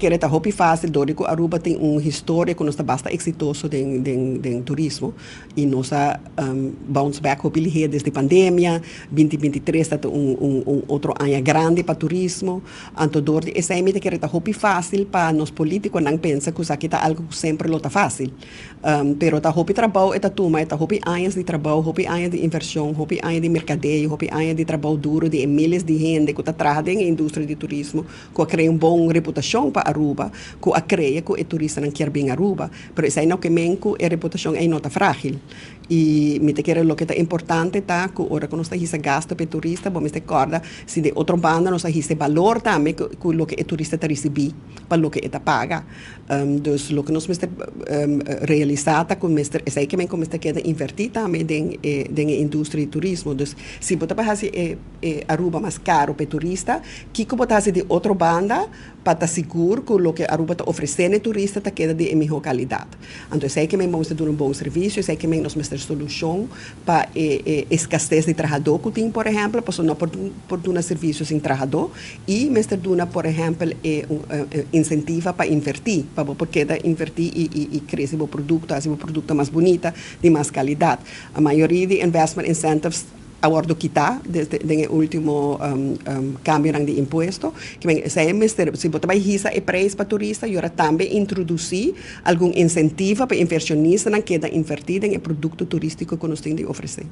que era hopi fácil, dorico Aruba tem história que está bastante exitoso de turismo e nossa bounce back hopi desde a pandemia, 2023 está outro ano grande para turismo, então essa é que era hopi fácil para nós políticos não pensa que isso aqui está algo que sempre lo está fácil, pero está hopi trabalho está tuma, está hopi anos de trabalho, hopi anos de inversão, hopi anos de mercadeio, hopi anos de trabalho duro de milhares de gente que está trabalhando na indústria de turismo, que cria boa reputação para Aruba, que a creia que o turista não quer bem Aruba, pero isso aí não que menco a reputação é nota frágil. E me te quero lo que é importante tá que ora que nós está gasto para turista, bom me te acorda se de outra banda nós está valor também que lo que o turista está receber, para lo que está paga. Dus lo que nós está realizar tá com mestre, isso aí que como está queda invertir também den indústria de turismo. Dus se botar para fazer Aruba mais caro para turista, que botar fazer de outra banda para estar seguro que o que Aruba está oferecendo ao turista está queda de melhor qualidade. Então, sei que vamos dar bom serviço, sei que nós vamos ter solução para escassez de trabalhador que tem, por exemplo, para não por dar serviços sem trabalhador e mestre dar, por exemplo, incentiva para invertir, para porque invertir e crescer o produto mais bonita, de mais qualidade. A maioria de investment incentives abordo quitar desde o último cambio de imposto que se você vai risar o preço para turista e agora também introduzir algum incentivo para inversionista que queda invertir em o produto turístico que nós temos de oferecer.